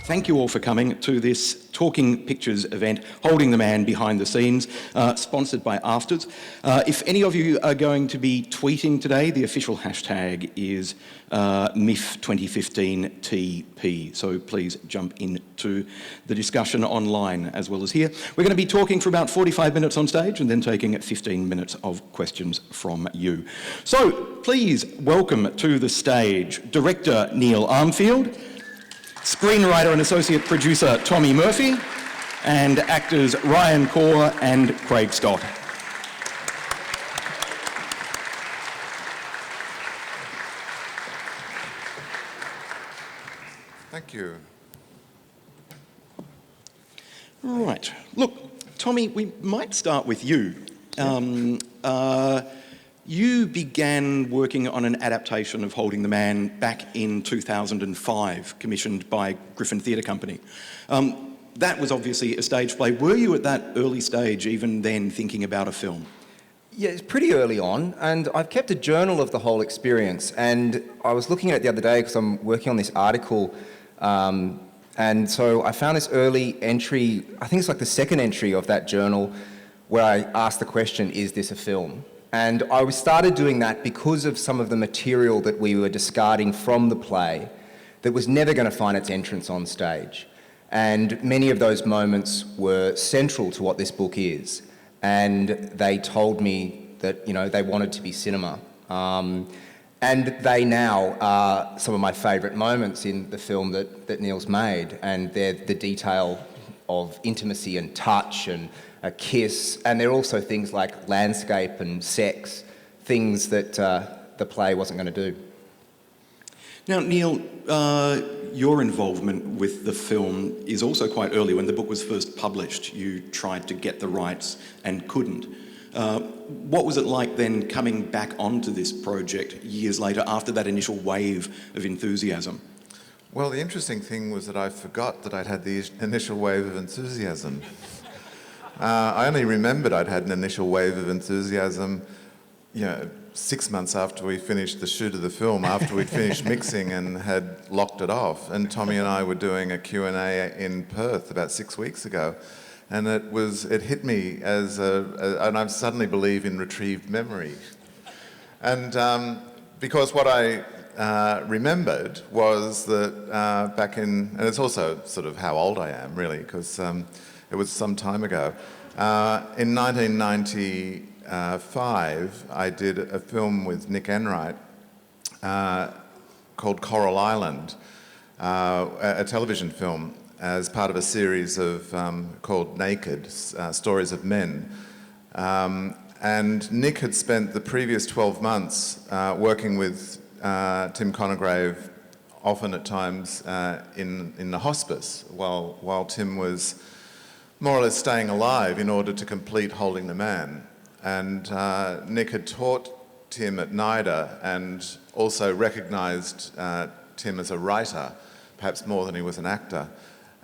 Thank you all for coming to this Talking Pictures event, Holding the Man Behind the Scenes, sponsored by Afters. If any of you are going to be tweeting today, the official hashtag is MIFF 2015 TP, so please jump into the discussion online as well as here. We're going to be talking for about 45 minutes on stage and then taking 15 minutes of questions from you. So please welcome to the stage Director Neil Armfield, screenwriter and associate producer Tommy Murphy, and actors Ryan Corr and Craig Stott. Thank you. Right. Look, Tommy, we might start with you. You began working on an adaptation of Holding the Man back in 2005, commissioned by Griffin Theatre Company. That was obviously a stage play. Were you at that early stage, even then, thinking about a film? Yeah, it's pretty early on, and I've kept a journal of the whole experience. And I was looking at it the other day because I'm working on this article, and so I found this early entry, I think it's like the second entry of that journal, where I asked the question, is this a film? And I started doing that because of some of the material that we were discarding from the play that was never going to find its entrance on stage. And many of those moments were central to what this book is. And they told me that, you know, they wanted to be cinema. And they now are some of my favourite moments in the film that Neil's made. And they're the detail of intimacy and touch and a kiss, and there are also things like landscape and sex, things that the play wasn't going to do. Now, Neil, your involvement with the film is also quite early. When the book was first published, you tried to get the rights and couldn't. What was it like then coming back onto this project years later after that initial wave of enthusiasm? Well, the interesting thing was that I forgot that I'd had the initial wave of enthusiasm. I only remembered I'd had an initial wave of enthusiasm, 6 months after we finished the shoot of the film, after we'd finished mixing and had locked it off. And Tommy and I were doing a Q&A in Perth about 6 weeks ago. And it hit me and I suddenly believe in retrieved memory. And because what I remembered was that back in, and it's also sort of how old I am really, because it was some time ago. In 1995, I did a film with Nick Enright called Coral Island, a television film as part of a series of called Naked, Stories of Men. And Nick had spent the previous 12 months working with Tim Conograve, often at times in the hospice, while Tim was more or less staying alive in order to complete Holding the Man. And Nick had taught Tim at NIDA and also recognised Tim as a writer, perhaps more than he was an actor.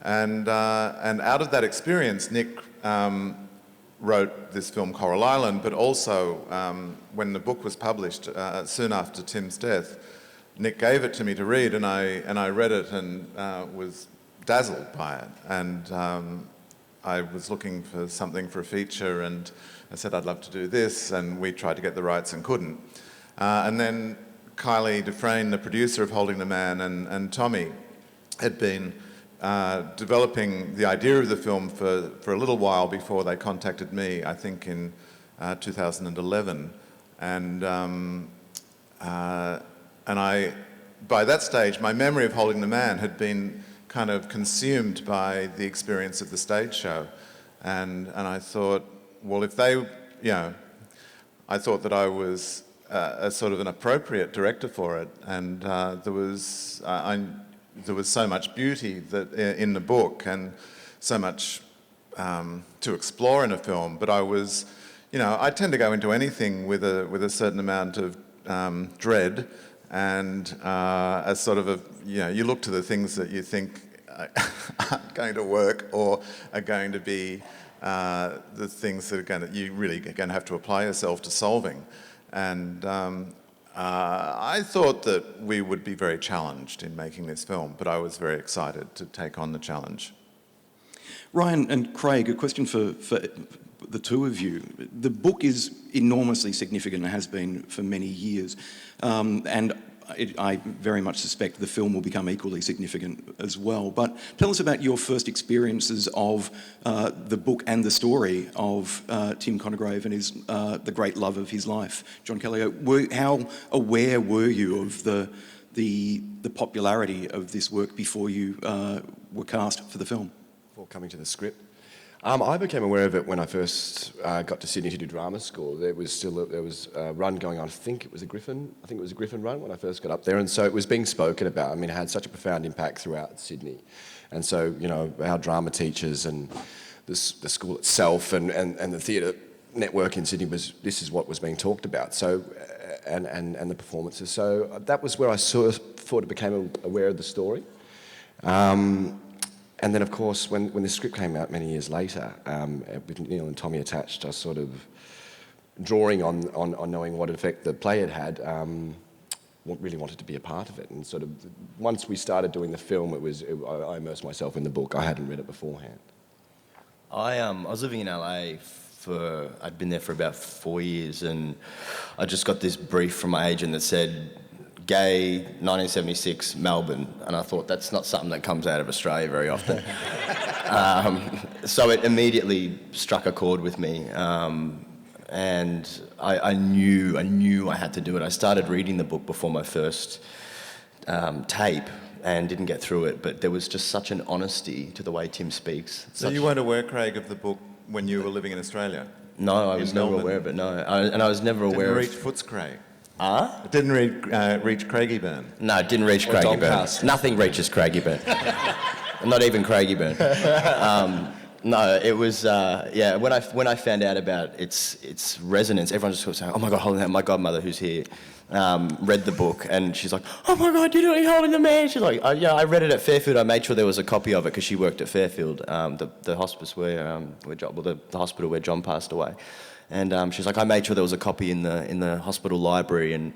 And out of that experience, Nick wrote this film Coral Island, but also when the book was published soon after Tim's death, Nick gave it to me to read, and I read it and was dazzled by it. And I was looking for something for a feature, and I said I'd love to do this, and we tried to get the rights and couldn't. And then Kylie Dufresne, the producer of Holding the Man, and Tommy had been developing the idea of the film for a little while before they contacted me, I think in 2011. And by that stage, my memory of Holding the Man had been kind of consumed by the experience of the stage show. And I thought, well, if they, I thought that I was a sort of an appropriate director for it. And there was so much beauty in the book and so much to explore in a film. But I was, I tend to go into anything with a certain amount of dread. And as sort of you look to the things that you think aren't going to work or are going to be the things that you really are going to have to apply yourself to solving. And I thought that we would be very challenged in making this film, but I was very excited to take on the challenge. Ryan and Craig, a question for the two of you. The book is enormously significant and has been for many years. I very much suspect the film will become equally significant as well. But tell us about your first experiences of the book and the story of Tim Conograve and the great love of his life. John Callio, how aware were you of the popularity of this work before you were cast for the film? Before coming to the script? I became aware of it when I first got to Sydney to do drama school. There was a run going on. I think it was a Griffin run when I first got up there, and so it was being spoken about. I mean, it had such a profound impact throughout Sydney, and so our drama teachers and the school itself and the theatre network in Sydney this is what was being talked about. So and the performances. So that was where I sort of thought I became aware of the story. And then, of course, when the script came out many years later, with Neil and Tommy attached, I was sort of drawing on knowing what effect the play had really wanted to be a part of it. And sort of once we started doing the film, I immersed myself in the book. I hadn't read it beforehand. I was living in LA I'd been there for about 4 years, and I just got this brief from my agent that said, gay, 1976, Melbourne, and I thought that's not something that comes out of Australia very often. So it immediately struck a chord with me, and I knew I had to do it. I started reading the book before my first tape and didn't get through it, but there was just such an honesty to the way Tim speaks. So you weren't aware, Craig, of the book when you were living in Australia? No, I was never aware of it, no. And I was never aware of... Didn't reach Footscray? It didn't reach Craigieburn? No, it didn't reach Craigieburn. Nothing reaches Craigieburn. Not even Craigieburn. No, it was, when I found out about its resonance, everyone just was saying, oh my God, holding that. My godmother, who's here, read the book, and she's like, oh my God, you're doing Holding the Man. She's like, I read it at Fairfield. I made sure there was a copy of it because she worked at Fairfield, the hospice the hospital where John passed away. And she's like, I made sure there was a copy in the hospital library, and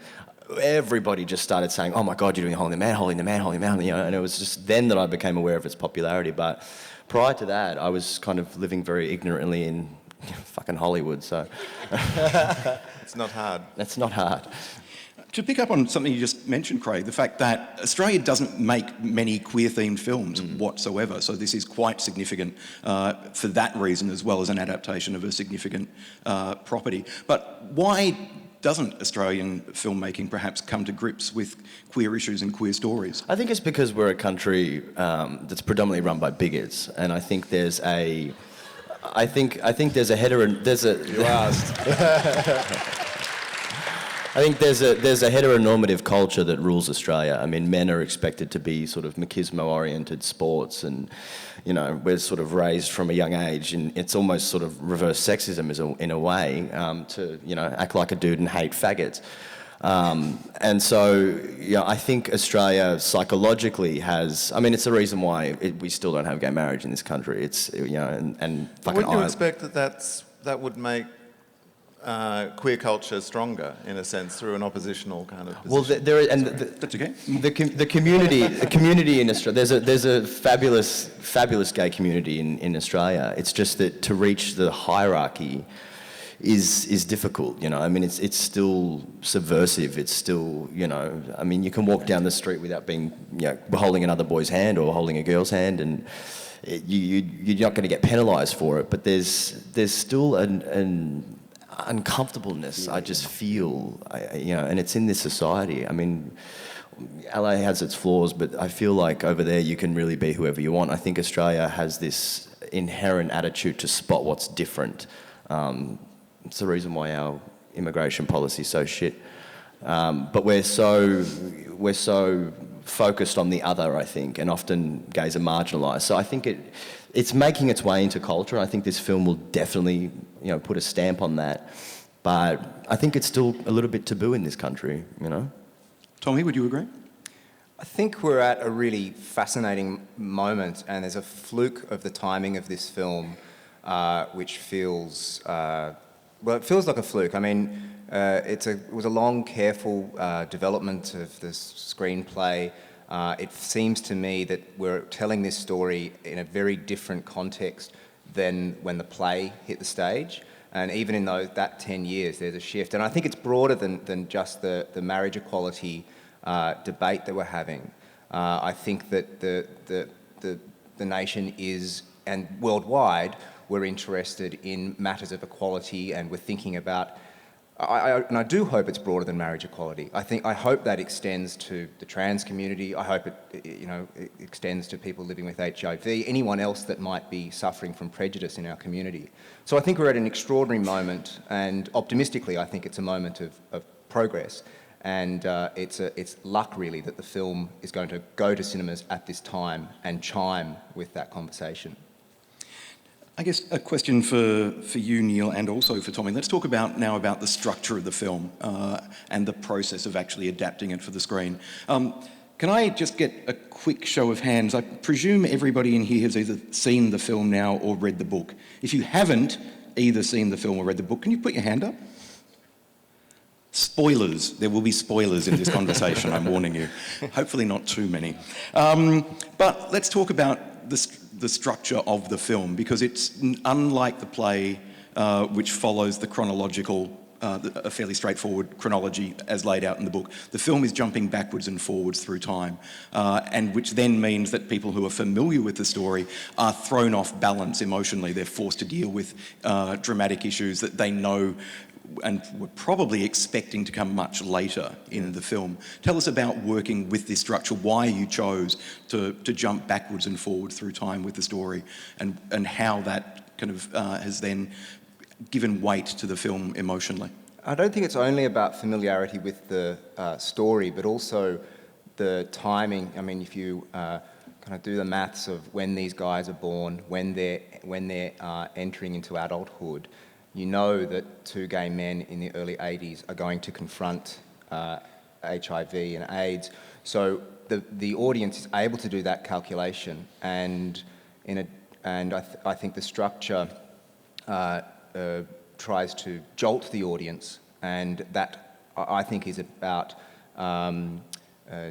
everybody just started saying, oh my God, you're doing Holding the Man, Holding the Man, Holding the Man, and it was just then that I became aware of its popularity. But prior to that, I was kind of living very ignorantly in fucking Hollywood, so... It's not hard. It's not hard. To pick up on something you just mentioned, Craig, the fact that Australia doesn't make many queer-themed films whatsoever, so this is quite significant for that reason, as well as an adaptation of a significant property. But why doesn't Australian filmmaking perhaps come to grips with queer issues and queer stories? I think it's because we're a country that's predominantly run by bigots, and I think there's a... I think there's a You asked. I think there's a heteronormative culture that rules Australia. I mean, men are expected to be sort of machismo-oriented sports, and we're sort of raised from a young age, and it's almost sort of reverse sexism in a way to act like a dude and hate faggots. And so I think Australia psychologically has. I mean, it's the reason why we still don't have gay marriage in this country. It's and fucking. Wouldn't you expect that would make queer culture stronger, in a sense, through an oppositional kind of position? Well, That's okay. The community in Australia. There's a fabulous gay community in Australia. It's just that to reach the hierarchy is difficult. I mean, it's still subversive. It's still I mean, you can walk down the street without being holding another boy's hand or holding a girl's hand, and you're not going to get penalised for it. But there's still an uncomfortableness, I just feel, and it's in this society. I mean, LA has its flaws, but I feel like over there you can really be whoever you want. I think Australia has this inherent attitude to spot what's different. It's the reason why our immigration policy is so shit. But we're so focused on the other, I think, and often gays are marginalised. So I think it's making its way into culture. I think this film will definitely, put a stamp on that. But I think it's still a little bit taboo in this country, Tommy, would you agree? I think we're at a really fascinating moment, and there's a fluke of the timing of this film, which feels, it feels like a fluke. I mean, It was a long, careful development of this screenplay. It seems to me that we're telling this story in a very different context than when the play hit the stage. And even in that 10 years, there's a shift. And I think it's broader than just the marriage equality debate that we're having. I think that the nation is, and worldwide, we're interested in matters of equality, and we're thinking about, and I do hope it's broader than marriage equality. I hope that extends to the trans community. I hope it extends to people living with HIV, anyone else that might be suffering from prejudice in our community. So I think we're at an extraordinary moment, and optimistically, I think it's a moment of progress. And it's luck, really, that the film is going to go to cinemas at this time and chime with that conversation. I guess a question for you, Neil, and also for Tommy. Let's talk now about the structure of the film and the process of actually adapting it for the screen. Can I just get a quick show of hands? I presume everybody in here has either seen the film now or read the book. If you haven't either seen the film or read the book, can you put your hand up? Spoilers. There will be spoilers in this conversation, I'm warning you. Hopefully not too many. But let's talk about the structure of the film, because it's unlike the play, which follows the chronological, a fairly straightforward chronology as laid out in the book. The film is jumping backwards and forwards through time, and which then means that people who are familiar with the story are thrown off balance emotionally. They're forced to deal with dramatic issues that they know and were probably expecting to come much later in the film. Tell us about working with this structure, why you chose to jump backwards and forwards through time with the story, and how that kind of has then given weight to the film emotionally. I don't think it's only about familiarity with the story, but also the timing. I mean, if you kind of do the maths of when these guys are born, when they're entering into adulthood, you know that two gay men in the early 80s are going to confront HIV and AIDS. So the audience is able to do that calculation, and I think the structure tries to jolt the audience, and that I think is about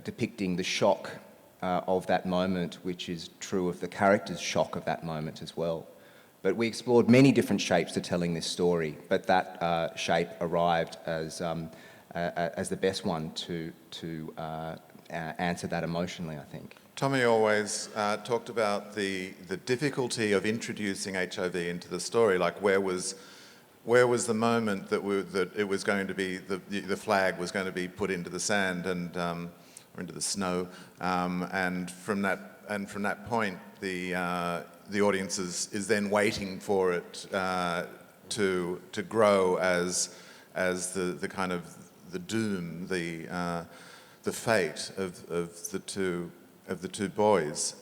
depicting the shock of that moment, which is true of the character's shock of that moment as well. But we explored many different shapes to telling this story, but that shape arrived as the best one to answer that emotionally, I think. Tommy always talked about the difficulty of introducing HIV into the story. Like, where was the moment that it was going to be the flag was going to be put into the sand and or into the snow, and from that point the audience is then waiting for it to grow as the kind of the doom, the fate of the two boys.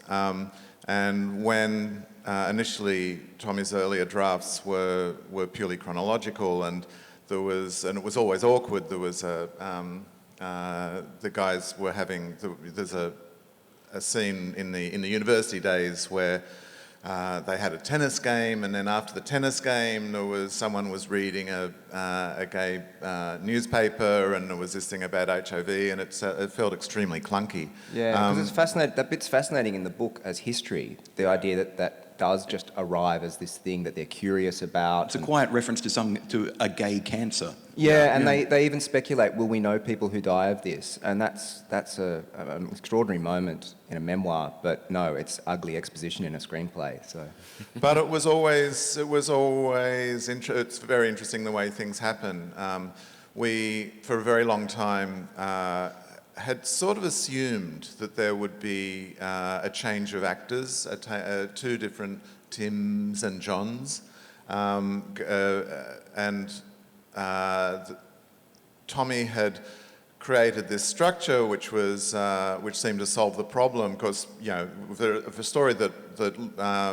And when initially Tommy's earlier drafts were purely chronological, and it was always awkward. There was the guys were having there's a scene in the university days where they had a tennis game, and then after the tennis game, someone was reading a gay newspaper, and there was this thing about HIV, and it felt extremely clunky. Yeah, because it's fascinating. That bit's fascinating in the book as history. The idea that does just arrive as this thing that they're curious about. It's a quiet reference to a gay cancer. Yeah, and they even speculate, will we know people who die of this? And that's an extraordinary moment in a memoir, but no, it's ugly exposition in a screenplay. So, but it's very interesting the way things happen. We, for a very long time, had sort of assumed that there would be a change of actors, two different Tims and Johns, and Tommy had created this structure which seemed to solve the problem, because for a story that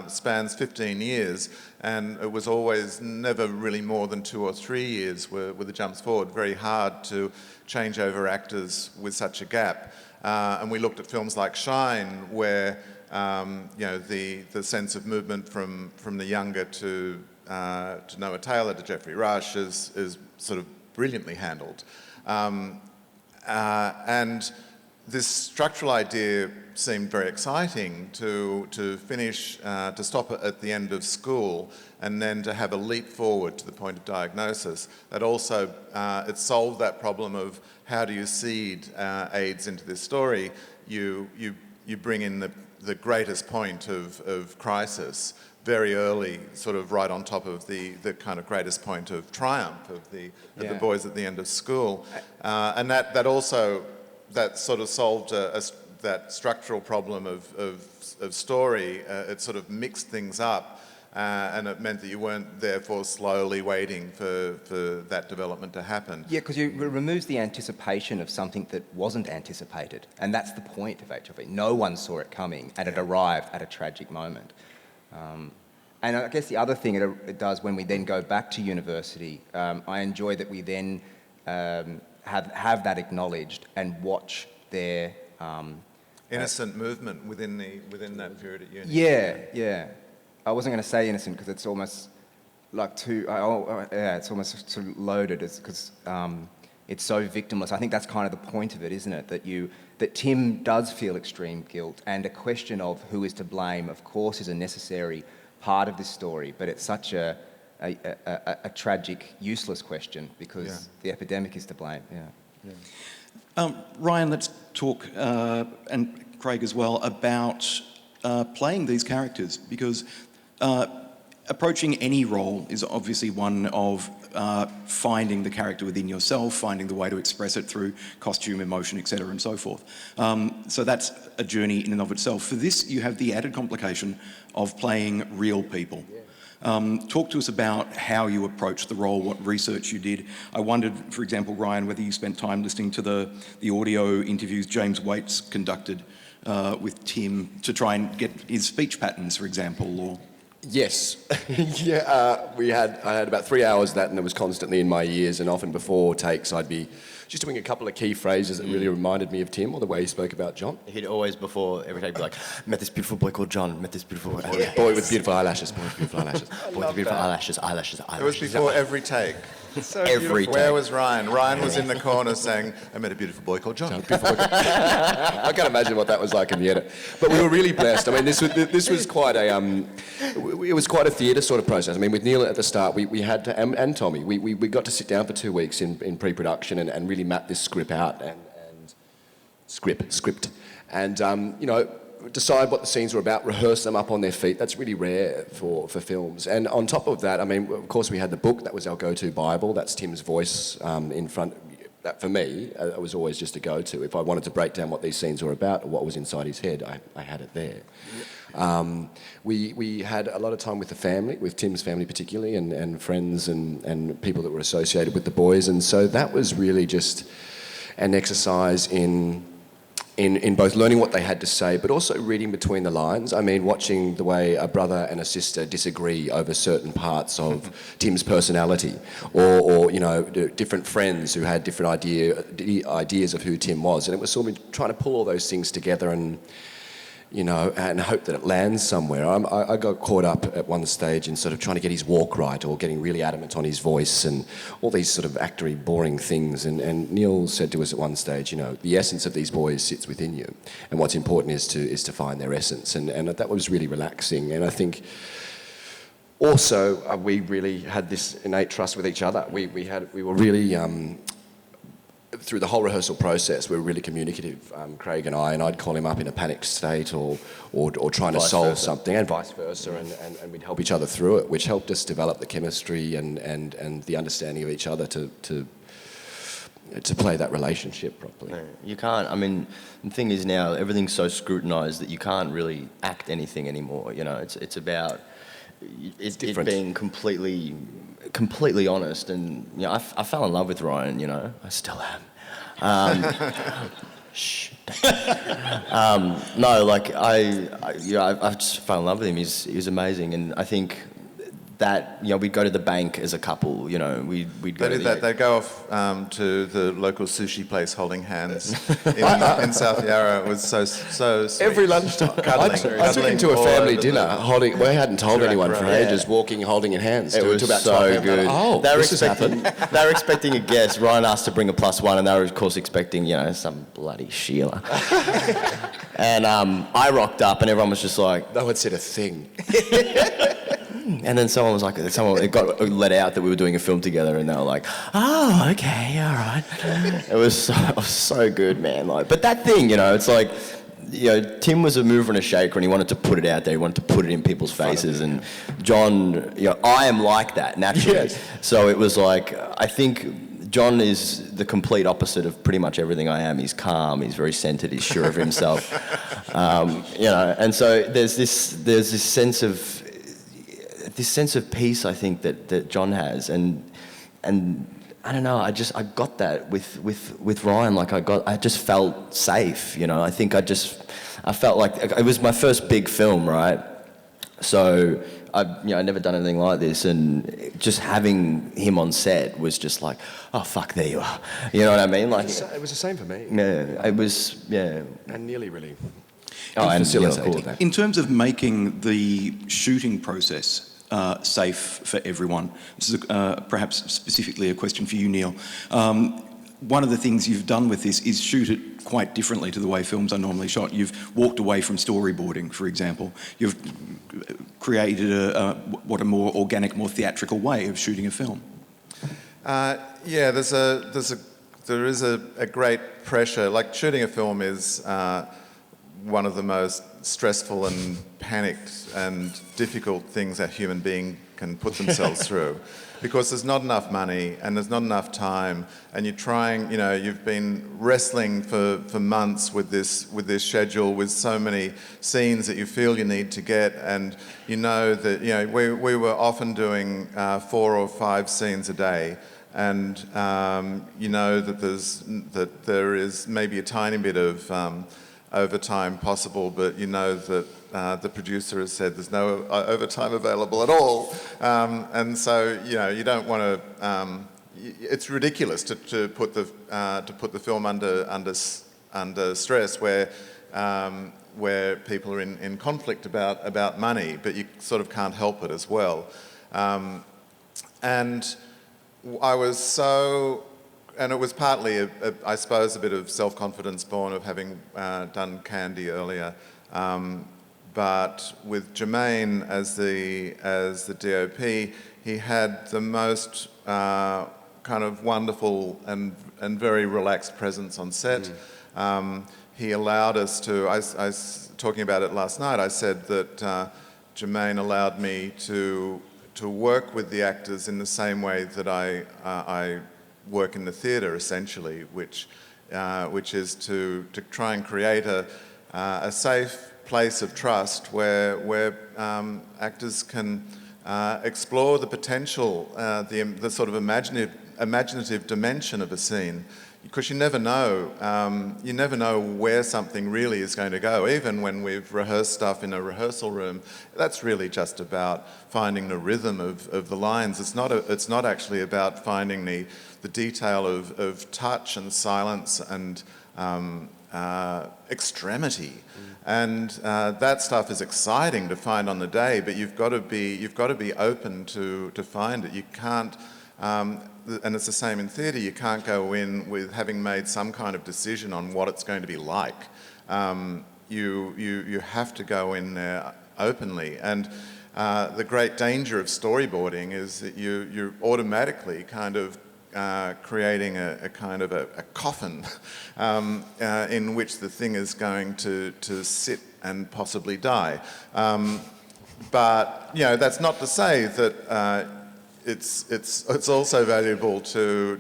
spans 15 years, and it was always never really more than 2 or 3 years with the jumps forward, very hard to change over actors with such a gap. And we looked at films like Shine, where the sense of movement from the younger to Noah Taylor to Geoffrey Rush is sort of brilliantly handled. And this structural idea seemed very exciting to finish, to stop at the end of school and then to have a leap forward to the point of diagnosis. That also, it solved that problem of how do you seed AIDS into this story. You bring in the greatest point of crisis very early, sort of right on top of the kind of greatest point of triumph of the boys at the end of school. And that also, that sort of solved that structural problem of story. It sort of mixed things up, and it meant that you weren't therefore slowly waiting for that development to happen. Yeah, because it removes the anticipation of something that wasn't anticipated, and that's the point of HIV. No one saw it coming, and it arrived at a tragic moment. And I guess the other thing it does when we then go back to university, I enjoy that we then have that acknowledged and watch their Innocent movement within that period at uni. Yeah. I wasn't going to say innocent because it's almost like it's almost sort of loaded because it's so victimless. I think that's kind of the point of it, isn't it? That Tim does feel extreme guilt, and a question of who is to blame, of course, is a necessary part of this story, but it's such a tragic, useless question because the epidemic is to blame. Ryan, let's talk, and Craig as well, about playing these characters, because approaching any role is obviously one of finding the character within yourself, finding the way to express it through costume, emotion, etc., and so forth. So that's a journey in and of itself. For this, you have the added complication of playing real people. Talk to us about how you approached the role, what research you did. I wondered, for example, Ryan, whether you spent time listening to the audio interviews James Waits conducted with Tim to try and get his speech patterns, for example, or... Yes. I had about 3 hours of that, and it was constantly in my ears, and often before takes I'd be just doing a couple of key phrases that really reminded me of Tim, or the way he spoke about John. He'd always, before every take, be like, met this beautiful boy called John, met this beautiful boy. Boy with beautiful eyelashes, boy with beautiful eyelashes. Boy with beautiful eyelashes. It was before every take. So every take. Where was Ryan? Ryan was in the corner saying, I met a beautiful boy called John. I can't imagine what that was like in the edit. But we were really blessed. I mean, this was quite it was quite a theatre sort of process. I mean, with Neil at the start, we had to, and Tommy, we got to sit down for 2 weeks in pre-production and really map this script out and script. And, decide what the scenes were about, rehearse them up on their feet. That's really rare for films. And on top of that, I mean, of course, we had the book. That was our go-to Bible. That's Tim's voice in front. That, for me, it was always just a go-to. If I wanted to break down what these scenes were about or what was inside his head, I had it there. We had a lot of time with the family, with Tim's family particularly, and friends and people that were associated with the boys. And so that was really just an exercise in both learning what they had to say, but also reading between the lines. I mean, watching the way a brother and a sister disagree over certain parts of Tim's personality, or different friends who had different ideas of who Tim was, and it was sort of trying to pull all those things together and hope that it lands somewhere. I got caught up at one stage in sort of trying to get his walk right, or getting really adamant on his voice, and all these sort of actory, boring things. And Neil said to us at one stage, the essence of these boys sits within you, and what's important is to find their essence. And that was really relaxing. And I think also we really had this innate trust with each other. We were really. Through the whole rehearsal process, we were really communicative, Craig and I'd call him up in a panicked state or trying to solve something, and vice versa, and we'd help each other through it, which helped us develop the chemistry and the understanding of each other to play that relationship properly. No, you can't. I mean, the thing is now, everything's so scrutinised that you can't really act anything anymore. It's about it being completely honest, and I fell in love with Ryan. I still am. Shh. No, like I just fell in love with him. He's amazing, and I think that, you know, we'd go to the bank as a couple, you know, we'd go They to did that. They'd go off to the local sushi place holding hands in South Yarra. It was so sweet. Every lunchtime. I took him to a family dinner, we hadn't told anyone for ages, walking, holding in hands. It was about so 12 good. Oh, they were this has expecting, happened. they were expecting a guest. Ryan asked to bring a +1, and they were, of course, expecting, you know, some bloody Sheila. And I rocked up, and everyone was just like... No one said a thing. And then someone was like, it got let out that we were doing a film together, and they were like, "Oh, okay, all right." It was so good, man. Like, but that thing, you know, it's like, you know, Tim was a mover and a shaker, and he wanted to put it out there. He wanted to put it in people's faces. And John, you know, I am like that naturally. Yes. So it was like, I think John is the complete opposite of pretty much everything I am. He's calm. He's very centered. He's sure of himself. You know, and so there's this sense of peace, I think, that John has, and I don't know, I got that with Ryan. Like I just felt safe, you know. I think I felt like it was my first big film, right? So I'd never done anything like this, and just having him on set was just like, oh fuck, there you are. You know what I mean? Like It was the same for me. yeah, it was, yeah. And nearly really. Oh, and facilitated yeah, that. In terms of making the shooting process safe for everyone, this is perhaps specifically a question for you, Neil. One of the things you've done with this is shoot it quite differently to the way films are normally shot. You've walked away from storyboarding, for example. You've created a more organic, more theatrical way of shooting a film. Yeah, there is a great pressure. Like, shooting a film is one of the most stressful and panicked and difficult things a human being can put themselves through, because there's not enough money and there's not enough time, and you're trying, you know, you've been wrestling for months with this schedule, with so many scenes that you feel you need to get, and you know that, you know, we were often doing 4 or 5 scenes a day. And you know that there is maybe a tiny bit of overtime possible, but you know that the producer has said there's no overtime available at all, and so, you know, you don't want to. It's ridiculous to put the film under stress where people are in conflict about money, but you sort of can't help it as well, and I was so. And it was partly, I suppose, a bit of self-confidence born of having done Candy earlier. But with Jermaine as the DOP, he had the most kind of wonderful and very relaxed presence on set. He allowed us to. I was talking about it last night. I said that Jermaine allowed me to work with the actors in the same way that I work in the theatre, essentially, which is to try and create a safe place of trust where actors can explore the potential, the sort of imaginative dimension of a scene, because you never know where something really is going to go. Even when we've rehearsed stuff in a rehearsal room, that's really just about finding the rhythm of the lines. It's not actually about finding the detail of touch and silence and extremity. And that stuff is exciting to find on the day, but you've got to be open to find it. You can't, and it's the same in theatre. You can't go in with having made some kind of decision on what it's going to be like. You have to go in there openly. And the great danger of storyboarding is that you're automatically kind of creating a kind of a coffin in which the thing is going to sit and possibly die. But, you know, that's not to say that it's also valuable to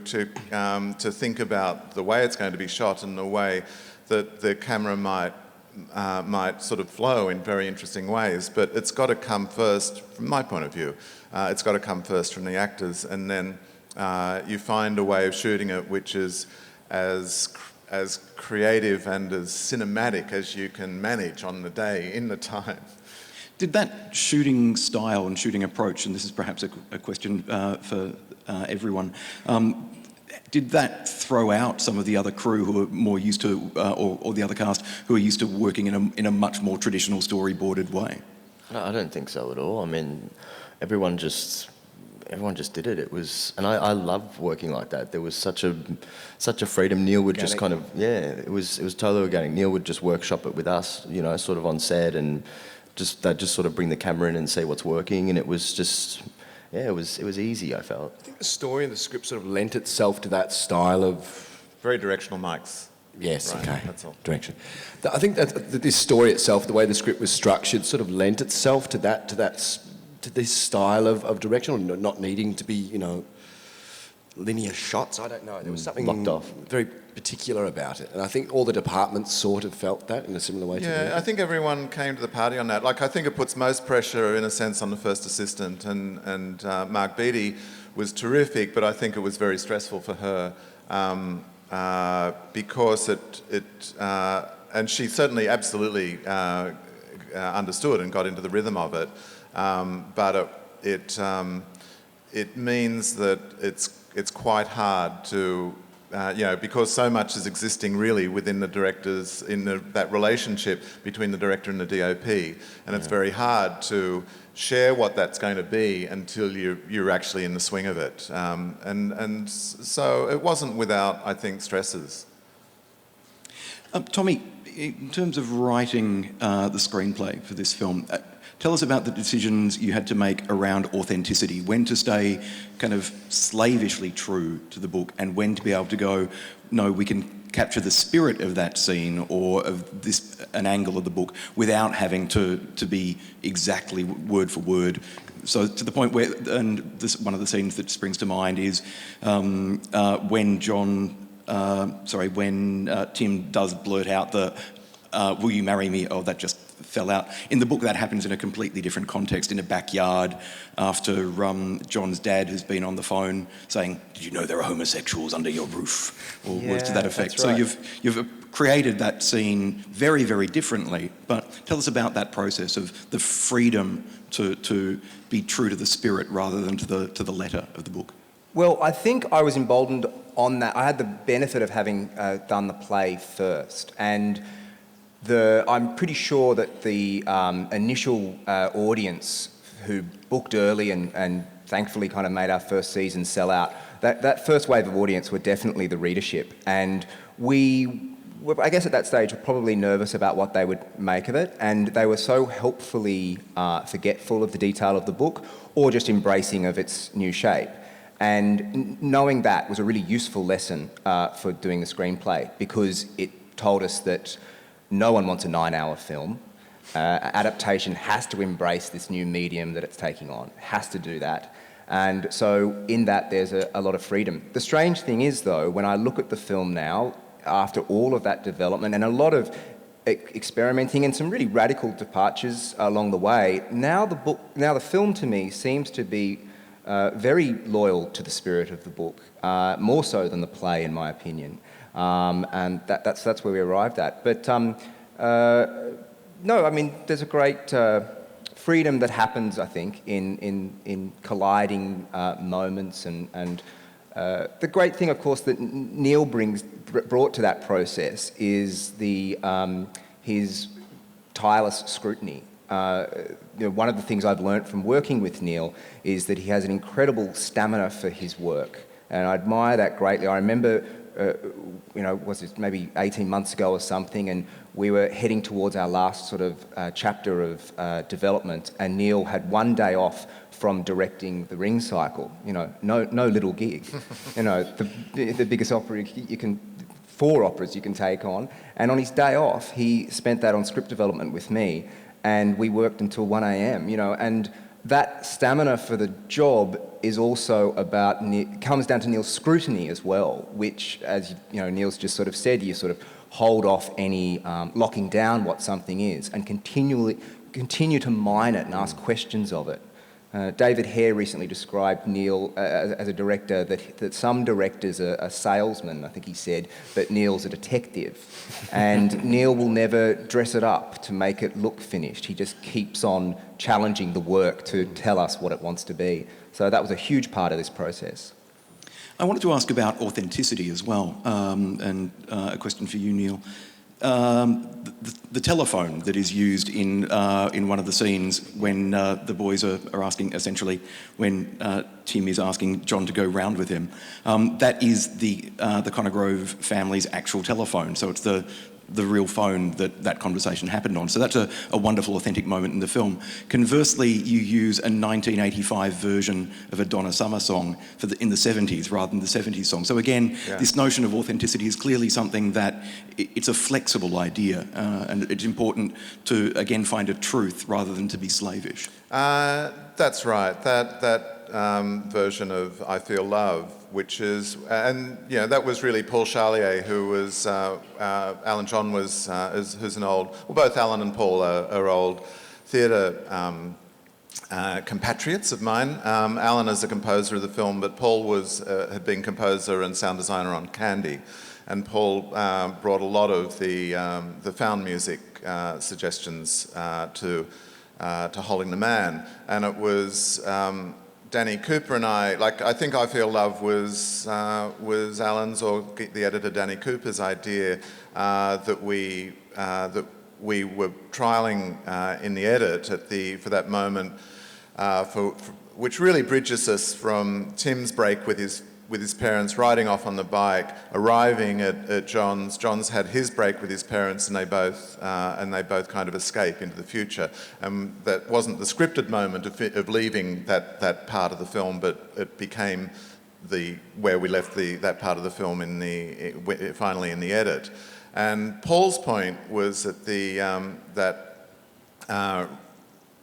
think about the way it's going to be shot and the way that the camera might sort of flow in very interesting ways. But it's got to come first, from my point of view. It's got to come first from the actors, and then you find a way of shooting it which is as creative and as cinematic as you can manage on the day, in the time. Did that shooting style and shooting approach, and this is perhaps a question for everyone, did that throw out some of the other crew who are more used to, or the other cast who are used to working in a much more traditional storyboarded way? No, I don't think so at all. I mean, everyone just did it. It was, and I love working like that. There was such a freedom. Neil would just kind of, it was totally organic. Neil would just workshop it with us, you know, sort of on set, and they'd just sort of bring the camera in and see what's working, and it was just, it was easy, I felt. I think the story and the script sort of lent itself to that style of... Very directional mics. Yes, Right, okay. that's all. Direction. I think that this story itself, the way the script was structured, sort of lent itself to this style of direction, or not needing to be, you know, linear shots. I don't know. There was something Locked off. very particular about it, and I think all the departments sort of felt that in a similar way. Yeah, I think everyone came to the party on that. Like, I think it puts most pressure, in a sense, on the first assistant, and Mark Beattie was terrific, but I think it was very stressful for her. Because and she certainly absolutely understood and got into the rhythm of it, but it means that it's quite hard to, because so much is existing really within the directors, that relationship between the director and the DOP, and it's very hard to share what that's going to be until you're actually in the swing of it. And so it wasn't without, I think, stresses. Tommy, in terms of writing the screenplay for this film, tell us about the decisions you had to make around authenticity, when to stay kind of slavishly true to the book and when to be able to go, no, we can capture the spirit of that scene or of an angle of the book without having to be exactly word for word. So to the point where, and this, one of the scenes that springs to mind is when Tim does blurt out the, will you marry me? Oh, that just fell out. In the book, that happens in a completely different context, in a backyard, after John's dad has been on the phone saying, did you know there are homosexuals under your roof? Or words to that effect. That's right. So you've created that scene very, very differently. But tell us about that process of the freedom to be true to the spirit rather than to the letter of the book. Well, I think I was emboldened on that. I had the benefit of having done the play first, and I'm pretty sure that the initial audience who booked early and thankfully kind of made our first season sell out, that first wave of audience were definitely the readership. And we were, I guess at that stage, were probably nervous about what they would make of it, and they were so helpfully forgetful of the detail of the book or just embracing of its new shape. And knowing that was a really useful lesson for doing the screenplay, because it told us that no one wants a 9-hour film. Adaptation has to embrace this new medium that it's taking on, has to do that. And so in that, there's a lot of freedom. The strange thing is, though, when I look at the film now, after all of that development and a lot of experimenting and some really radical departures along the way, now the film to me seems to be very loyal to the spirit of the book, more so than the play, in my opinion. And that's where we arrived at. But no, I mean, there's a great freedom that happens, I think, in colliding moments, and the great thing, of course, that Neil brought to that process is his tireless scrutiny. One of the things I've learnt from working with Neil is that he has an incredible stamina for his work, and I admire that greatly. I remember, was it maybe 18 months ago or something, and we were heading towards our last sort of chapter of development, and Neil had one day off from directing The Ring Cycle. No little gig. The biggest opera you can, 4 operas you can take on, and on his day off, he spent that on script development with me, and we worked until 1 a.m. And that stamina for the job is also comes down to Neil's scrutiny as well, which, as Neil's just sort of said, you sort of hold off any locking down what something is and continue to mine it and ask questions of it. David Hare recently described Neil as a director that some directors are salesmen, I think he said, but Neil's a detective. And Neil will never dress it up to make it look finished. He just keeps on challenging the work to tell us what it wants to be. So that was a huge part of this process. I wanted to ask about authenticity as well, and a question for you, Neil. The telephone that is used in one of the scenes when the boys are asking, essentially, when Tim is asking John to go round with him, that is the Connor family's actual telephone. So it's the real phone that conversation happened on. So that's a wonderful, authentic moment in the film. Conversely, you use a 1985 version of a Donna Summer song in the 70s rather than the 70s song. So again, this notion of authenticity is clearly something that it's a flexible idea, and it's important to, again, find a truth rather than to be slavish. That's right. That version of I Feel Love, which is, and you know, that was really Paul Charlier, who was, Alan John was, who's an old, well, both Alan and Paul are old theatre compatriots of mine. Alan is the composer of the film, but Paul had been composer and sound designer on Candy, and Paul brought a lot of the found music suggestions to Holding the Man, and it was Danny Cooper and I think I Feel Love was Alan's, or the editor Danny Cooper's idea, that we were trialling in the edit for that moment, which really bridges us from Tim's break with his parents, riding off on the bike, arriving at John's. John's had his break with his parents, and they both kind of escape into the future. That wasn't the scripted moment of leaving that part of the film, but it became where we left that part of the film finally in the edit. And Paul's point was that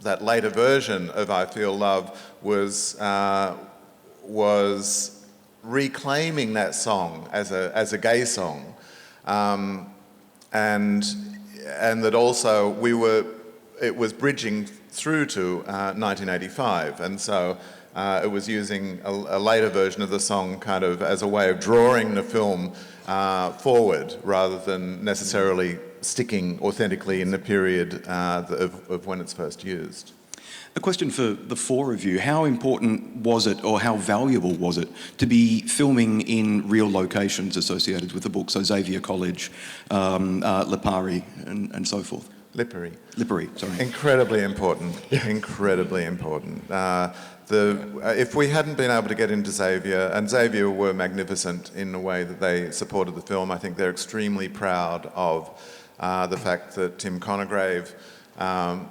that later version of I Feel Love was reclaiming that song as a gay song, and that also it was bridging through to 1985, and so it was using a later version of the song kind of as a way of drawing the film forward rather than necessarily sticking authentically in the period of when it's first used. A question for the four of you. How important was it, or how valuable was it, to be filming in real locations associated with the book? So Xavier College, Lipari, and so forth. Lipari, sorry. Incredibly important, incredibly important. If we hadn't been able to get into Xavier, and Xavier were magnificent in the way that they supported the film, I think they're extremely proud of the fact that Tim Conograve had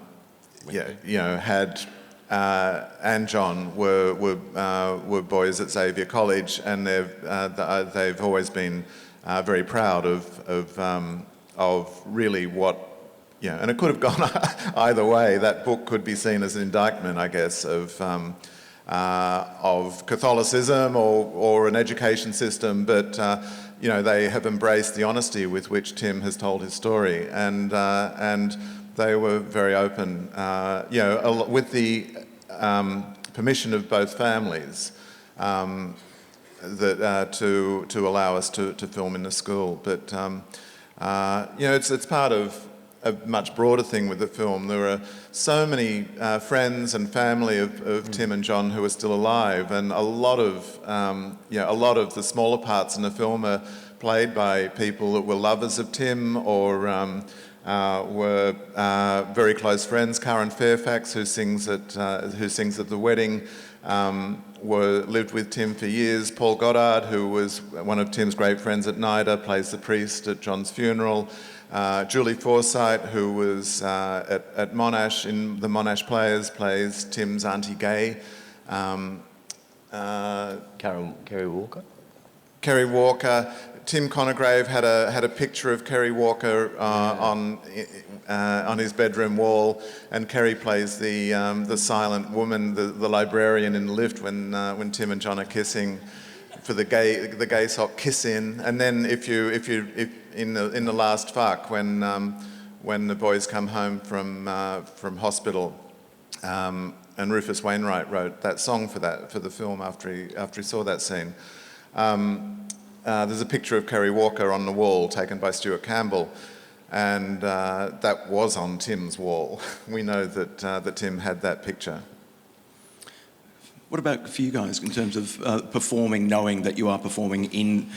and John were boys at Xavier College, and they've always been very proud of really what, and it could have gone either way. That book could be seen as an indictment, I guess, of Catholicism or an education system, but they have embraced the honesty with which Tim has told his story, and they were very open, with the permission of both families, to allow us to film in the school. But it's part of a much broader thing with the film. There are so many friends and family of Tim and John who are still alive, and a lot of the smaller parts in the film are played by people that were lovers of Tim or were very close friends. Karen Fairfax, who sings at the wedding, lived with Tim for years. Paul Goddard, who was one of Tim's great friends at NIDA, plays the priest at John's funeral. Julie Forsyth, who was at Monash in the Monash Players, plays Tim's Auntie Gay. Kerry Walker. Kerry Walker. Tim Conograve had a picture of Kerry Walker on his bedroom wall, and Kerry plays the silent woman, the librarian in the lift when Tim and John are kissing for the gay sock kiss in. And then if in the last fuck when the boys come home from hospital, Rufus Wainwright wrote that song for the film after he saw that scene. There's a picture of Kerry Walker on the wall taken by Stuart Campbell, and that was on Tim's wall. We know that Tim had that picture. What about for you guys in terms of performing, knowing that you are performing in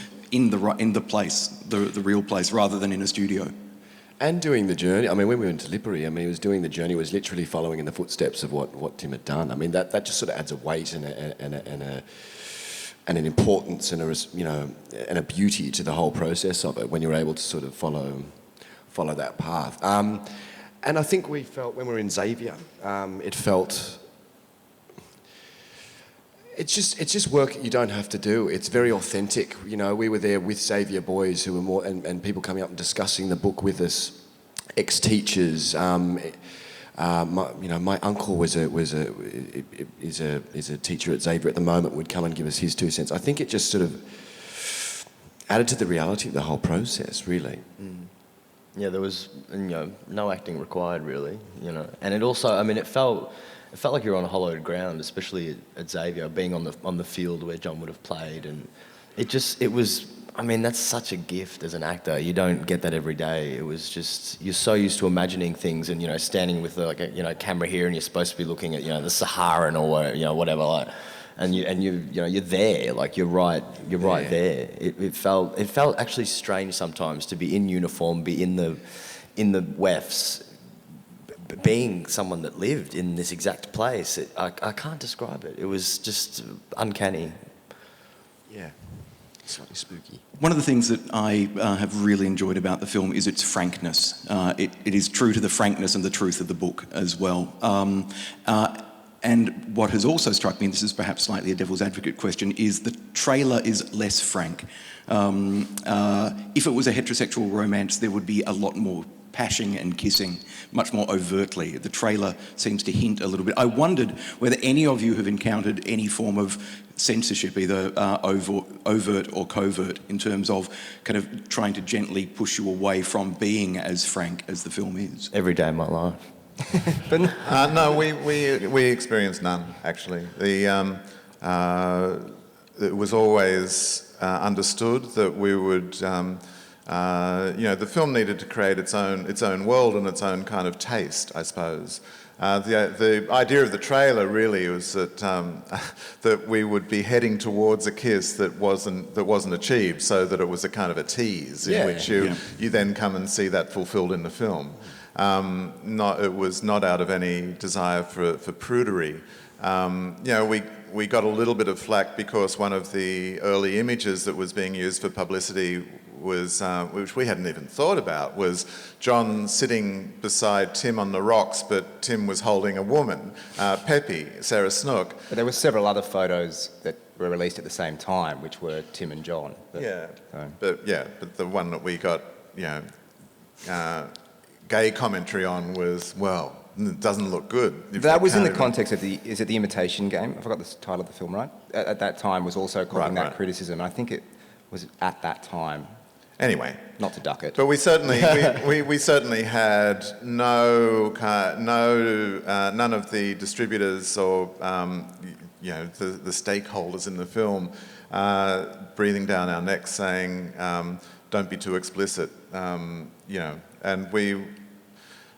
the place, the real place, rather than in a studio? And doing the journey. I mean, when we went to Lippery, I mean, he was doing the journey, was literally following in the footsteps of what Tim had done. I mean, that just sort of adds a weight and an importance and a beauty to the whole process of it when you're able to sort of follow that path. And I think we felt when we were in Xavier, it felt. It's just work you don't have to do. It's very authentic. You know, we were there with Xavier boys who were more, and people coming up and discussing the book with us, ex-teachers. My uncle is a teacher at Xavier at the moment. Would come and give us his 2 cents. I think it just sort of added to the reality of the whole process, really. Mm. Yeah, there was no acting required, really. And it also, I mean, it felt like you were on hollowed ground, especially at Xavier, being on the field where John would have played, and it was. I mean, that's such a gift as an actor. You don't get that every day. It was just, you're so used to imagining things and standing with a camera here, and you're supposed to be looking at the Saharan or whatever, and you're there, like you're right there. It felt actually strange sometimes to be in uniform, be in the WEFs. Being someone that lived in this exact place, I can't describe it. It was just uncanny. Yeah, slightly spooky. One of the things that I have really enjoyed about the film is its frankness. It is true to the frankness and the truth of the book as well. And what has also struck me, and this is perhaps slightly a devil's advocate question, is the trailer is less frank. If it was a heterosexual romance, there would be a lot more pashing and kissing, much more overtly. The trailer seems to hint a little bit. I wondered whether any of you have encountered any form of censorship, either overt or covert, in terms of kind of trying to gently push you away from being as frank as the film is. Every day of my life. No, we experienced none, actually. It was always understood that we would, the film needed to create its own world and its own kind of taste, I suppose. The idea of the trailer really was that that we would be heading towards a kiss that wasn't achieved, so that it was a kind of a tease in which you then come and see that fulfilled in the film. It was not out of any desire for prudery. We got a little bit of flack because one of the early images that was being used for publicity was, which we hadn't even thought about, was John sitting beside Tim on the rocks, but Tim was holding a woman, Peppy, Sarah Snook. But there were several other photos that were released at the same time, which were Tim and John. But the one that we got, gay commentary on was, well, it doesn't look good. That was in the context of is it The Imitation Game? I forgot the title of the film, right? At that time was also causing that criticism. I think it was at that time. Anyway, not to duck it, but we certainly we certainly had none of the distributors or the stakeholders in the film breathing down our necks saying don't be too explicit, and we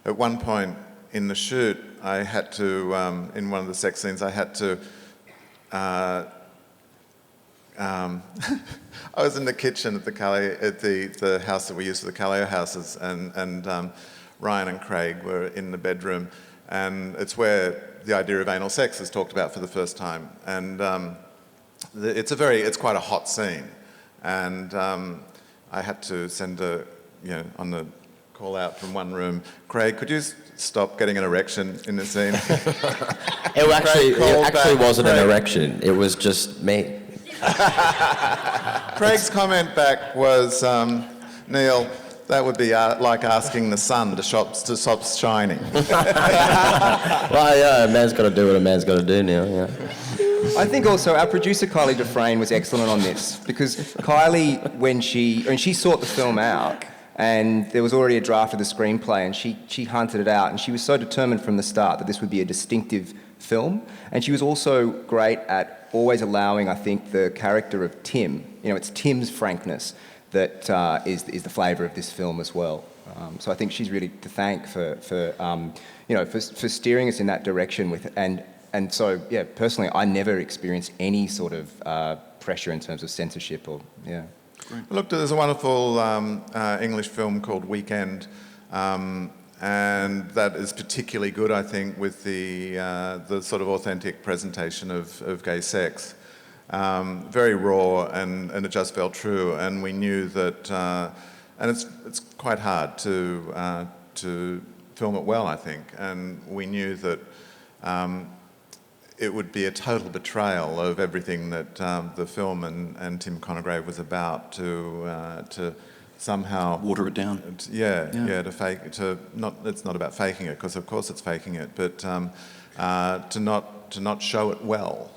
at one point in the shoot I had to in one of the sex scenes I had to. I was in the kitchen at the house that we used for the Callao houses, and Ryan and Craig were in the bedroom, and it's where the idea of anal sex is talked about for the first time, and it's quite a hot scene, and I had to send on the call out from one room, Craig, could you stop getting an erection in the scene? It actually wasn't an erection. It was just me. Craig's comment back was, Neil, that would be like asking the sun to stop shining. Well, yeah, a man's got to do what a man's got to do, Neil. Yeah. I think also our producer Kylie Dufresne was excellent on this, because Kylie, when she sought the film out, and there was already a draft of the screenplay, and she hunted it out, and she was so determined from the start that this would be a distinctive film. And she was also great at always allowing, I think, the character of Tim, it's Tim's frankness that is the flavour of this film as well. So I think she's really to thank for steering us in that direction and so, yeah, personally, I never experienced any sort of pressure in terms of censorship or, yeah. Look, there's a wonderful English film called Weekend, and that is particularly good, I think, with the sort of authentic presentation of gay sex. Very raw, and it just felt true, and we knew that, and it's quite hard to film it well, I think, and we knew that it would be a total betrayal of everything that the film and Tim Conograve was about to somehow Water it down. To fake it's not about faking it, because of course it's faking it, but to not show it well.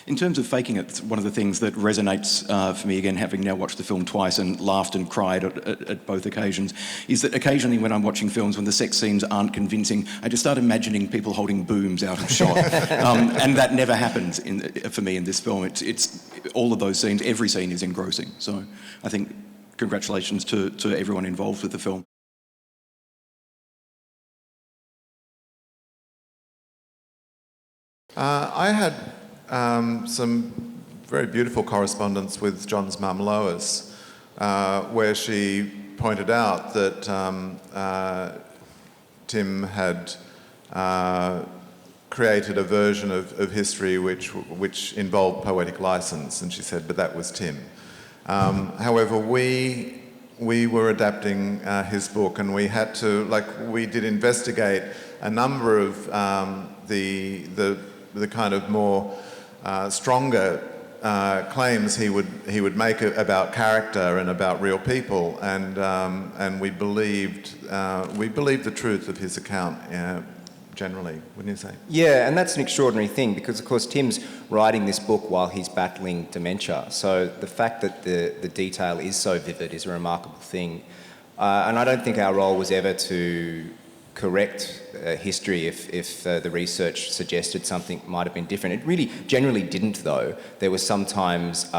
In terms of faking it, one of the things that resonates for me, again, having now watched the film twice and laughed and cried at both occasions, is that occasionally when I'm watching films, when the sex scenes aren't convincing, I just start imagining people holding booms out of shot. And that never happens for me in this film. It's all of those scenes, every scene is engrossing. So I think congratulations to everyone involved with the film. I had some very beautiful correspondence with John's mum Lois, where she pointed out that Tim had created a version of history which involved poetic license, and she said, but that was Tim. However, we were adapting his book, and we had to, we did investigate a number of the kind of more stronger claims he would make about character and about real people, and we believed the truth of his account generally, wouldn't you say? Yeah, and that's an extraordinary thing because, of course, Tim's writing this book while he's battling dementia. So the fact that the detail is so vivid is a remarkable thing, and I don't think our role was ever to correct history if the research suggested something might have been different. It really generally didn't, though. There were sometimes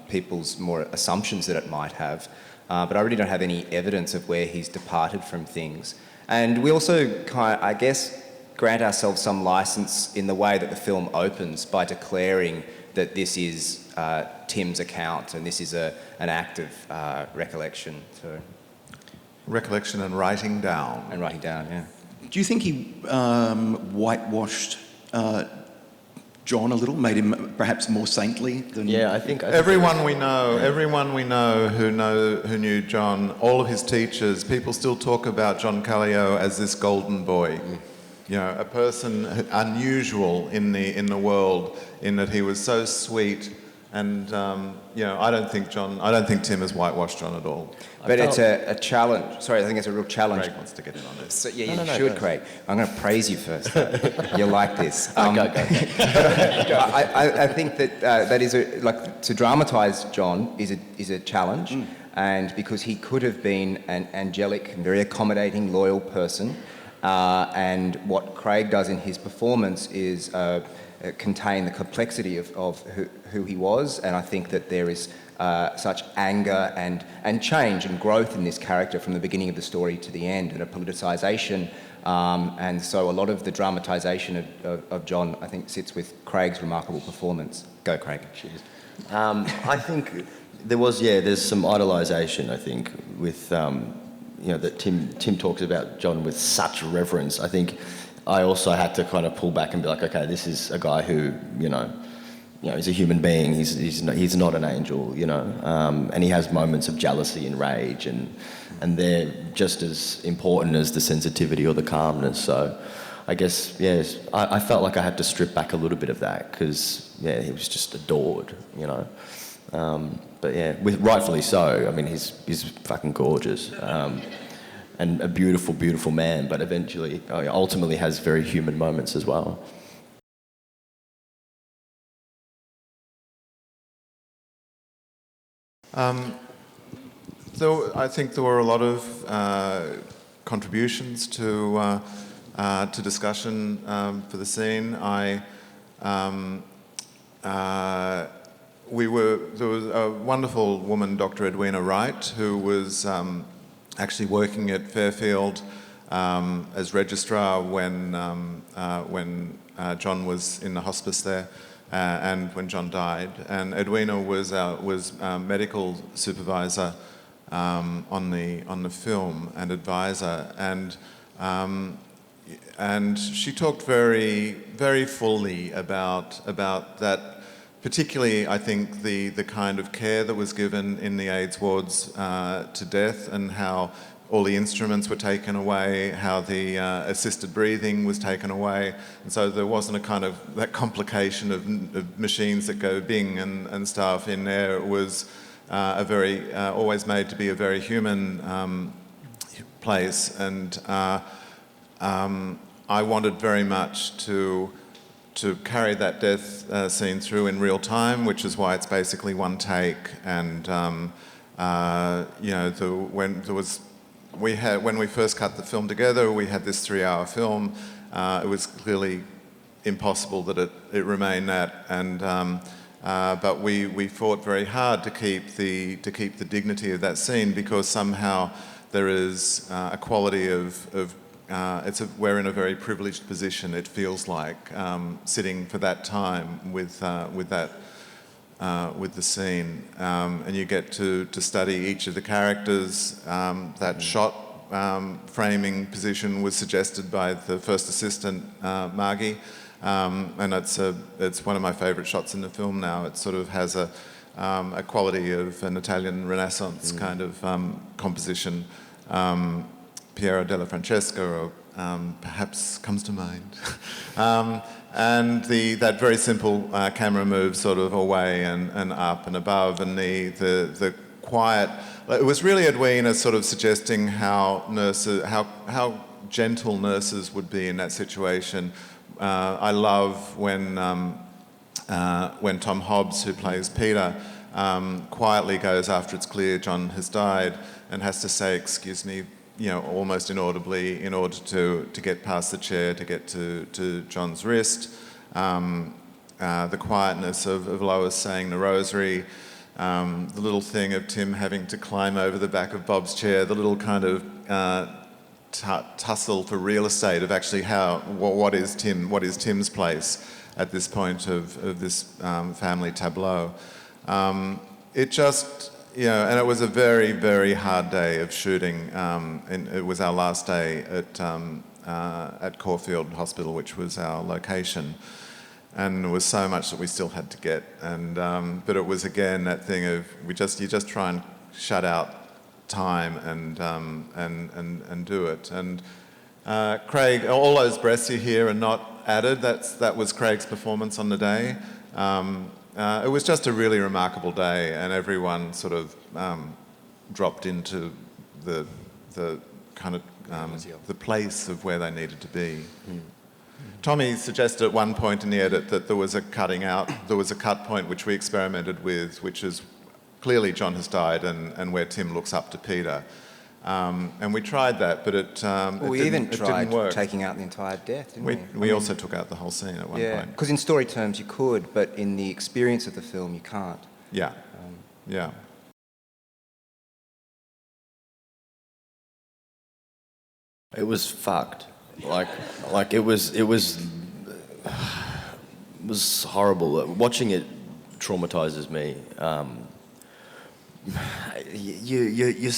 people's more assumptions that it might have, but I really don't have any evidence of where he's departed from things. And we also, I guess, grant ourselves some license in the way that the film opens by declaring that this is Tim's account and this is an act of recollection. So. Recollection and writing down. And writing down, yeah. Do you think he whitewashed John a little, made him perhaps more saintly than... Yeah, I think everyone we know who knew John, all of his teachers, people still talk about John Callio as this golden boy. You know, a person unusual in the world, in that he was so sweet, and I don't think Tim has whitewashed John at all. But it's a challenge. Sorry, I think it's a real challenge. Craig wants to get in on this. So, yeah, you should, Craig. I'm going to praise you first. You'll like this. Go. I think that is to dramatise John is a challenge, and because he could have been an angelic and very accommodating, loyal person, and what Craig does in his performance is contain the complexity of who he was, and I think that there is such anger and change and growth in this character from the beginning of the story to the end, and a politicisation, and so a lot of the dramatisation of John, I think, sits with Craig's remarkable performance. Go, Craig. Cheers. I think there's some idolisation, I think, with that Tim talks about John with such reverence. I think I also had to kind of pull back and be like, okay, this is a guy who, he's a human being. He's not an angel, and he has moments of jealousy and rage, and they're just as important as the sensitivity or the calmness. So, I guess, yes, I felt like I had to strip back a little bit of that because, he was just adored, But yeah, rightfully so. I mean, he's fucking gorgeous. And a beautiful, beautiful man, but ultimately has very human moments as well. So I think there were a lot of contributions to to discussion for the scene. There was a wonderful woman, Dr. Edwina Wright, who was actually working at Fairfield as registrar when John was in the hospice there, and when John died. And Edwina was medical supervisor on the film and advisor, and she talked very, very fully about that. Particularly, I think, the kind of care that was given in the AIDS wards to death, and how all the instruments were taken away, how the assisted breathing was taken away, and so there wasn't a kind of that complication of machines that go bing and stuff in there. It was always made to be a very human place, and I wanted very much to carry that death scene through in real time, which is why it's basically one take. And when we first cut the film together, we had this 3-hour film. It was clearly impossible that it remain that, and but we fought very hard to keep the dignity of that scene, because somehow there is a quality of we're in a very privileged position, it feels like, sitting for that time with the scene, and you get to study each of the characters. That shot framing position was suggested by the first assistant, Margie, and it's one of my favourite shots in the film now. It sort of has a quality of an Italian Renaissance kind of composition. Piero della Francesca perhaps comes to mind. And that very simple camera move sort of away and up and above, and the quiet. It was really Edwina sort of suggesting how gentle nurses would be in that situation. I love when Tom Hobbs, who plays Peter, quietly goes after it's clear John has died and has to say, "Excuse me," almost inaudibly, in order to get past the chair, to get to John's wrist. The quietness of Lois saying the rosary, the little thing of Tim having to climb over the back of Bob's chair, the little kind of tussle for real estate of actually what is Tim's place at this point of this family tableau. It just... and it was a very, very hard day of shooting. And it was our last day at Caulfield Hospital, which was our location. And there was so much that we still had to get. And but it was again that thing of you just try and shut out time and do it. And Craig, all those breaths you hear are not added. That was Craig's performance on the day. It was just a really remarkable day, and everyone sort of dropped into the kind of the place of where they needed to be. Tommy suggested at one point in the edit that there was a cut point which we experimented with, which is clearly John has died and where Tim looks up to Peter. And we tried that, but it didn't work. Taking out the entire death, didn't we? We also took out the whole scene at one point. Yeah, because in story terms you could, but in the experience of the film you can't. Yeah, yeah. It was fucked. Like it was horrible. Watching it traumatizes me. You're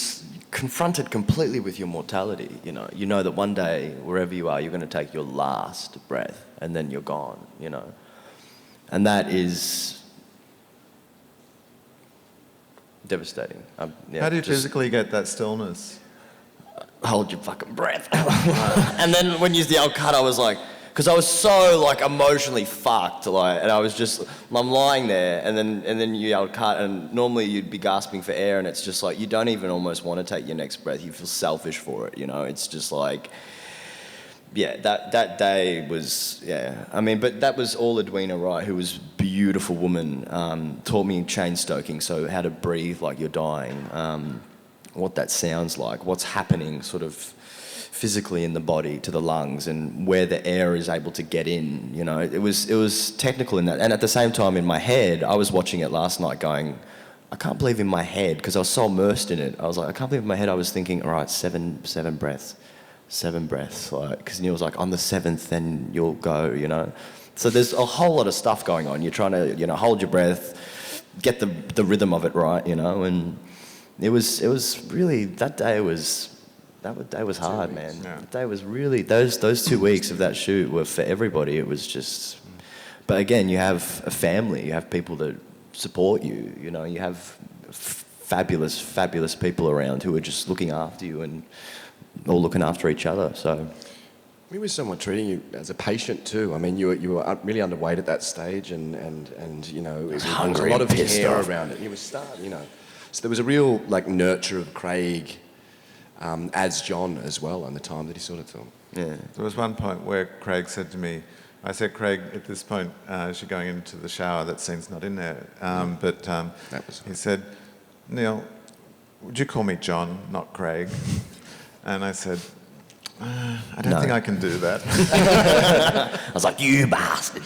confronted completely with your mortality. You know that one day, wherever you are, you're going to take your last breath, and then you're gone. And that is devastating. How do you physically get that stillness? Hold your fucking breath. And then when you yelled cut, I was like, because I was so emotionally fucked, and I'm lying there, and then you yelled cut, and normally you'd be gasping for air, and it's just like you don't even almost want to take your next breath. You feel selfish for it, It's just like, yeah, that day was, yeah. I mean, but that was all Edwina Wright, who was a beautiful woman, taught me chain stoking, so how to breathe like you're dying. What that sounds like, what's happening sort of physically in the body to the lungs and where the air is able to get in. You know, it was technical in that. And at the same time, in my head, I was watching it last night going, I can't believe in my head, because I was so immersed in it. I was like, I can't believe in my head I was thinking, all right, seven breaths, like, because Neil was like, on the seventh, then you'll go, you know. So there's a whole lot of stuff going on. You're trying to, you know, hold your breath, get the rhythm of it right, you know. And it was really, that day was hard, man. Yeah. That day was really, those 2 weeks of that shoot were for everybody. It was just, but again, you have a family, you have people that support you, you know, you have fabulous people around who are just looking after you and all looking after each other, so. We were somewhat treating you as a patient too. I mean, you were really underweight at that stage, and you know, there was a lot of care around it. You were starting, you know, so there was a real like nurture of Craig as John as well, and the time that he saw the film. Yeah. There was one point where Craig said to me, I said, Craig, at this point, as you're going into the shower, that scene's not in there. He said, Neil, would you call me John, not Craig? And I said, I don't think I can do that. I was like, you bastard.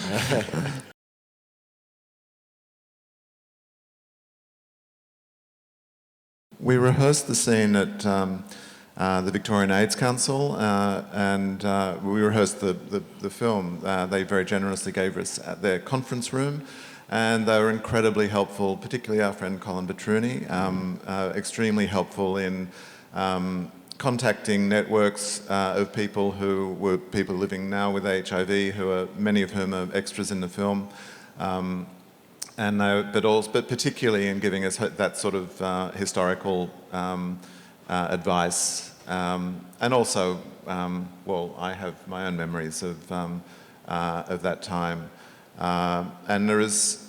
We rehearsed the scene at the Victorian AIDS Council, and we rehearsed the film. They very generously gave us at their conference room, and they were incredibly helpful, particularly our friend Colin Batruni, extremely helpful in contacting networks of people who were people living now with HIV, many of whom are extras in the film. But particularly in giving us that sort of historical advice, and also, well, I have my own memories of that time, and there is,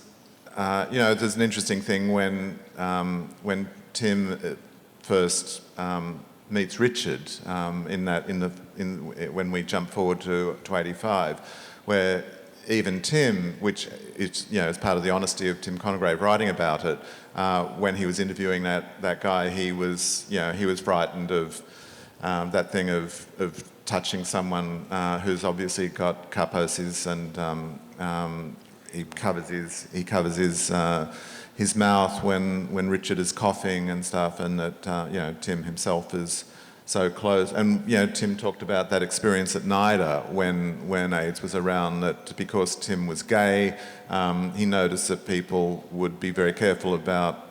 you know, there's an interesting thing when Tim first meets Richard when we jump forward to 85, where even Tim, which is, you know, as part of the honesty of Tim Congrave writing about it, when he was interviewing that guy, he was frightened of that thing of touching someone who's obviously got kaposis, and he covers his mouth when Richard is coughing and stuff, and that you know, Tim himself is so close. And you know, Tim talked about that experience at NIDA when AIDS was around, that because Tim was gay, he noticed that people would be very careful about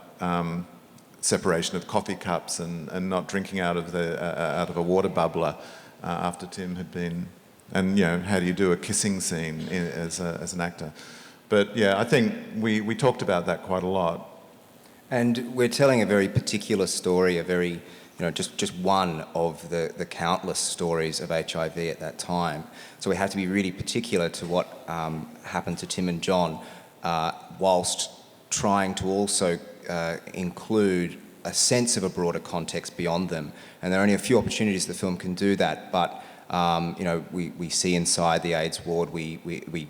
separation of coffee cups and not drinking out of a water bubbler after Tim had been. And you know, how do you do a kissing scene as an actor? But yeah, I think we talked about that quite a lot. And we're telling a very particular story, a very, you know, just one of the countless stories of HIV at that time. So we have to be really particular to what happened to Tim and John, whilst trying to also include a sense of a broader context beyond them. And there are only a few opportunities the film can do that, but you know, we see inside the AIDS ward, we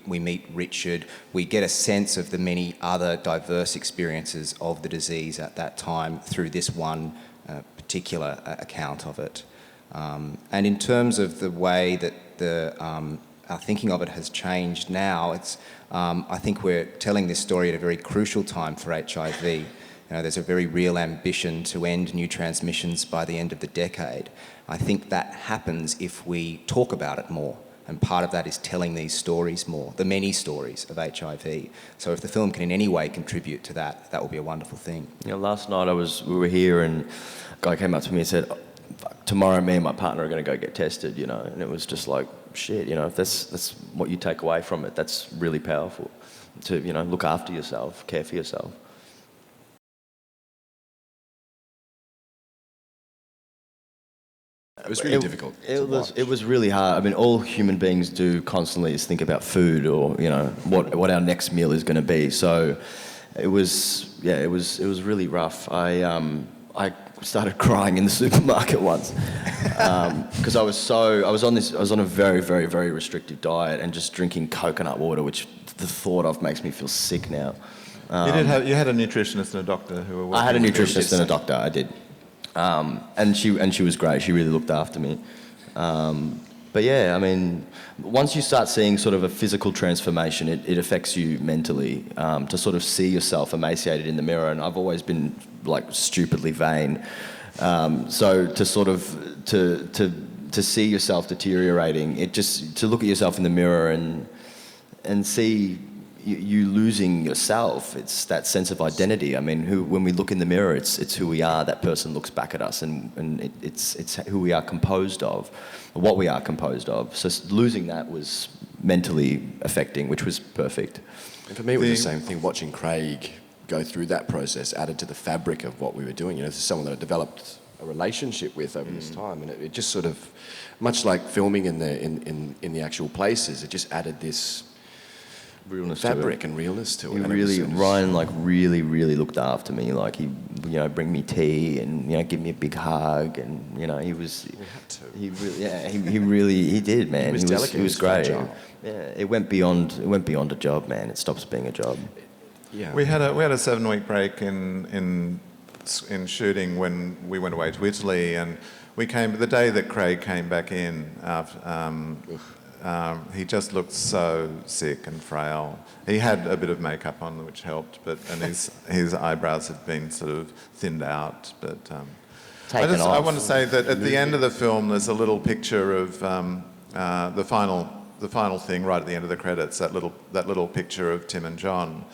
meet Richard, we get a sense of the many other diverse experiences of the disease at that time through this one particular account of it. And in terms of the way that our thinking of it has changed now, it's, I think we're telling this story at a very crucial time for HIV. You know, there's a very real ambition to end new transmissions by the end of the decade. I think that happens if we talk about it more, and part of that is telling these stories more, the many stories of HIV. So if the film can in any way contribute to that, that will be a wonderful thing. You know, last night we were here, and a guy came up to me and said, tomorrow me and my partner are going to go get tested, you know, and it was just like, shit, you know, if that's what you take away from it, that's really powerful, to, you know, look after yourself, care for yourself. It was really difficult. It was really hard. I mean, all human beings do constantly is think about food, or, you know, what our next meal is going to be. So it was really rough. I started crying in the supermarket once because I was on a very, very, very restrictive diet and just drinking coconut water, which the thought of makes me feel sick now. You had a nutritionist and a doctor who were working. I had a nutritionist and a doctor. I did. And she was great. She really looked after me. But yeah, I mean, once you start seeing sort of a physical transformation, it affects you mentally, to sort of see yourself emaciated in the mirror. And I've always been like stupidly vain. So to sort of, to see yourself deteriorating, to look at yourself in the mirror and see you losing yourself, it's that sense of identity. I mean, when we look in the mirror, it's who we are. That person looks back at us, and it's who we are composed of, what we are composed of. So losing that was mentally affecting, which was perfect. And for me, it was the same thing. Watching Craig go through that process added to the fabric of what we were doing. You know, this is someone that I developed a relationship with over this time, and it just sort of, much like filming in the actual places, it just added this Realness fabric and realness to it. Ryan really looked after me. Like he, bring me tea and give me a big hug, and he was. We had to. He did, man. He was delicate. He was great. Fragile. Yeah, it went beyond a job, man. It stops being a job. Yeah. We had a 7-week break in shooting when we went away to Italy, and we came the day that Craig came back in. He just looked so sick and frail. He had a bit of makeup on, which helped, and his eyebrows had been sort of thinned out. But I want to say that at the end of the film, there's a little picture of the final thing right at the end of the credits. That little picture of Tim and John,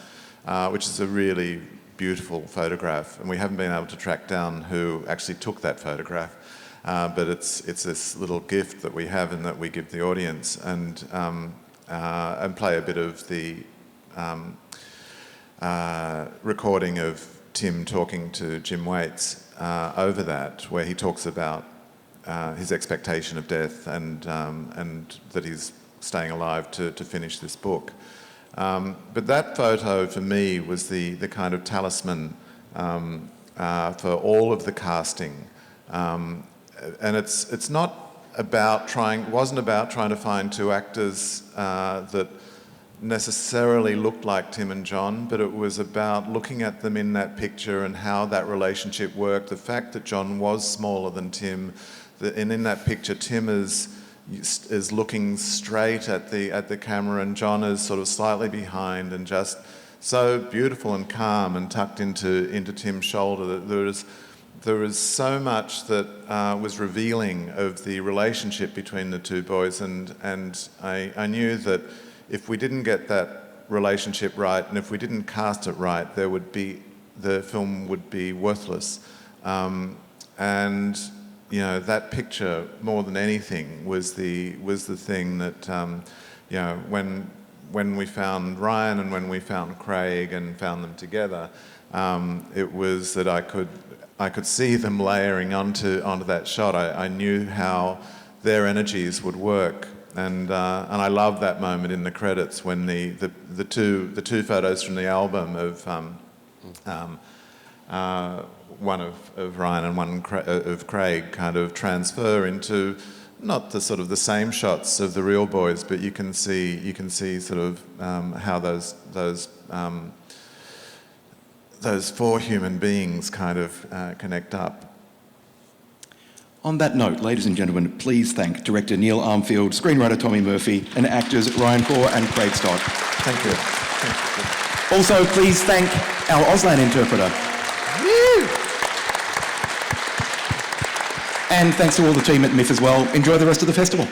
which is a really beautiful photograph, and we haven't been able to track down who actually took that photograph. But it's this little gift that we have and that we give the audience, and play a bit of the recording of Tim talking to Jim Waits over that, where he talks about his expectation of death and that he's staying alive to finish this book. But that photo for me was the kind of talisman for all of the casting. And it's not about wasn't about trying to find two actors that necessarily looked like Tim and John, but it was about looking at them in that picture and how that relationship worked. The fact that John was smaller than Tim, and in that picture Tim is looking straight at the camera, and John is sort of slightly behind and just so beautiful and calm and tucked into Tim's shoulder. There was so much that was revealing of the relationship between the two boys, and I knew that if we didn't get that relationship right, and if we didn't cast it right, the film would be worthless. And that picture, more than anything, was the thing that when we found Ryan and when we found Craig and found them together, it was that I could see them layering onto that shot. I knew how their energies would work, and I love that moment in the credits when the two photos from the album of one of Ryan and one of Craig kind of transfer into not the sort of the same shots of the real boys, but you can see sort of how those four human beings kind of connect up. On that note, ladies and gentlemen, please thank director Neil Armfield, screenwriter Tommy Murphy, and actors Ryan Corr and Craig Stott. Thank you. Also, please thank our Auslan interpreter. Woo! And thanks to all the team at MIFF as well. Enjoy the rest of the festival.